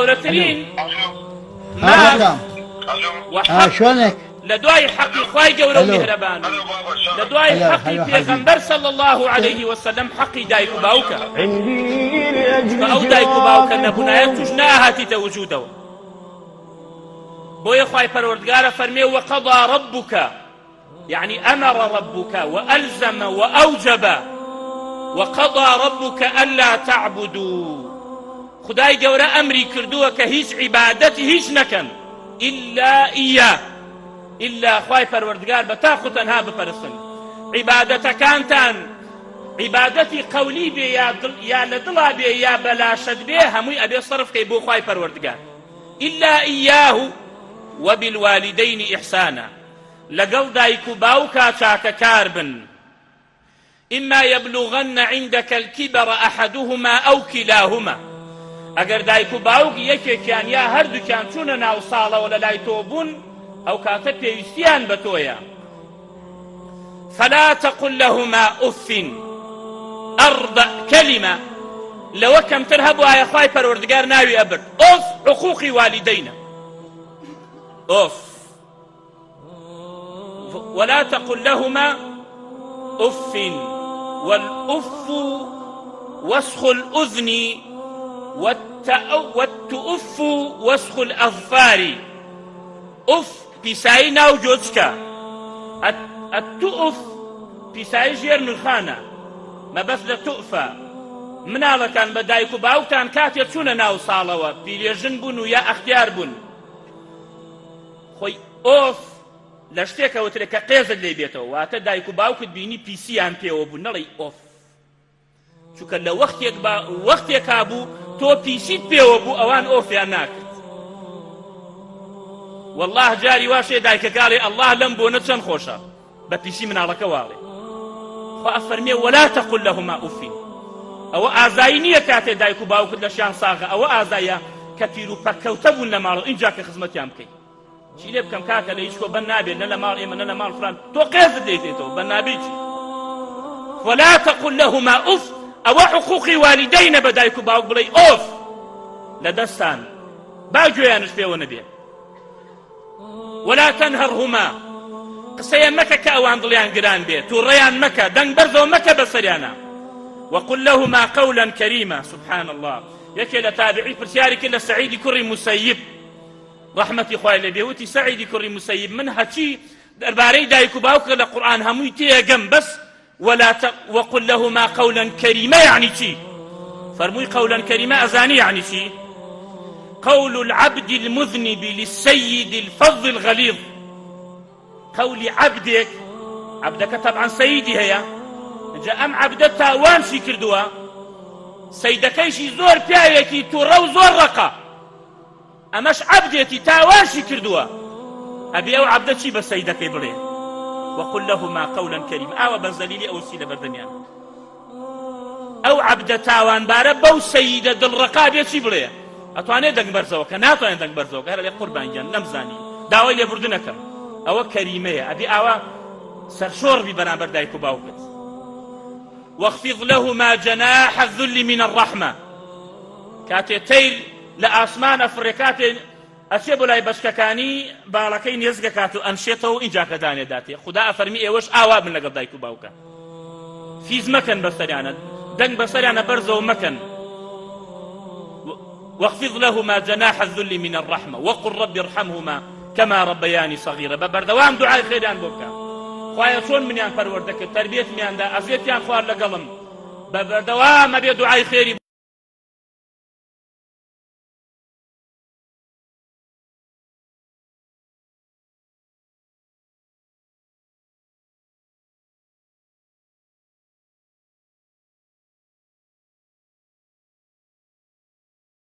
گەورەترین شلونك؟ لدواي حقي خواي جورو مهربان لدواي حقي پیغمبر صلى الله عليه وسلم حقي دايكو باوكا فأو دايكو باوكا نبنايا تجناها تتوجوده بويا خواي پروردگار فرمي وقضى ربك يعني أمر ربك وألزم وأوجب وقضى ربك ألا تعبدوا خداي جورا أمري كردوه كهيش عبادتي هيش نكن إلا إياه إلا خواي پروردگار بتاخو تنها بپرسن عبادتكانتان عبادتي قولي بي يا لدلا بي يا بلاشد بي هموي أبي صرف كي بو خواي پروردگار إلا إياه وبالوالدين إحسانا لقل دايكو باوكا شاك كاربن إما يبلغن عندك الكبر أحدهما أو كلاهما أجر دايكو باوك يكي كان يا هردو كان چون ناو صالة ولا لايتوبون أو كاتب يستيان بتويا فلا تقل لهما أف أرض كلمة لو كم ترهبوا يا خواي پروردگار ناوي أبرد أف حقوق والدينا أف ولا تقل لهما أف والأف وسخ الأذن والتؤف وسخ الأظفار أف پیسایی ناو جۆچکە التؤف پیسایی ژێر نرخانە مەبەست لە تؤفە مناڵەکان بە دایک و باوکتان کاتێ چوونە ناو ساڵەوە پیرێژن بوون و یا ئەختیار بوون خۆی ئۆف لە شتێکەوەترێک کە قێزت لێ بێتەوە واتە دایک و باوکت بینی پیسیان پێوە بوو نەڵی ئۆف چونکە لە وەختێکا بوو تۆ پیسیت پێوە بوو ئەوان ئۆفیان ناکرد والله جاري واشي دايك قالي الله لم بونا چن خوشا بپیشی مناڵەکە واڵێ خو ئەفەرمێ ولا تقل لهما أف ئەوە ئازایی نییە کاتێ دایک و باوکت لە شیان ساغە ئەوە ئازایە کە پیر و پەککەوتە بوون لە ماڵ ئینجا کە خزمەتیان بکەیت چی لێ بکەم کاکە لە هیچ کۆ بەن نابێت نە لە ماڵ ئێمە نە لە ماڵ فلان تۆ قێزت لێتێتەوە بەن نابێت چی ولا تقل لهما أف ئەوە حقوقی والدینە بە دایک و باوک بڵێ ئۆف لە دەستان با گوێیانش پێوە نەبێت ولا تنهرهما قسەیان مەکە کە ئەوان دڵیان گران بێت و ڕێیان مەکە دەنگ بەرزەوە مەکە بەسەریانە وقل لهما قولا كريما سبحان الله يكي لتابعي برسياري كلا سعيد كري مسيب رحمتي خواه لبيوتي سعيد كري مسيب من هاتي درباري دايكو باوك لقرآن همويتي يقم بس وقل لهما قولا كريما يعني شي فرموي قولا كريما أزاني يعني شي قول العبد المذنب للسيد الفظ الغليظ قول عبدك طبعا سيدي هيا جاء أم عبدتا وانشي كردوا سيدكيشي زور بيايكي تورو زور رقا أماش عبدتي تاوانشي كردوا أبي أو عبدتي بس سيدكي بلين وقل لهما قولا كريما أو بنزليلي أو سيدة بردنيان أو عبدتا وان باربو سيدة دل رقابيتي بلين أتواني دنگ برزوك ناتواني دنگ برزوك هلا قربان جان نمزاني داوي لي بردنكم أو كريمة أبي أو سرشور ببرامبر دايكو باوكت واخفض لهما جناح الذل من الرحمة كاتي تيل لأسمان أفريكاتي أشيب لاي بشككاني بالكين يزقى كاتو أنشيته إنجا كداني داتي خدا أفرمي إيوش آواب من لقب دايكو باوكا فيز مكان بسريانا دنگ بسريانا برزو مكان واخفض لهما جناح الذل من الرحمة وقل رب ارحمهما كما ربياني صغيرة ببردوام دعاء خيران بوكا خواهي چون منيان پروردك تربيت ميان دا أزيتيان خوار لقلم ببردوام أبي دعاء خيري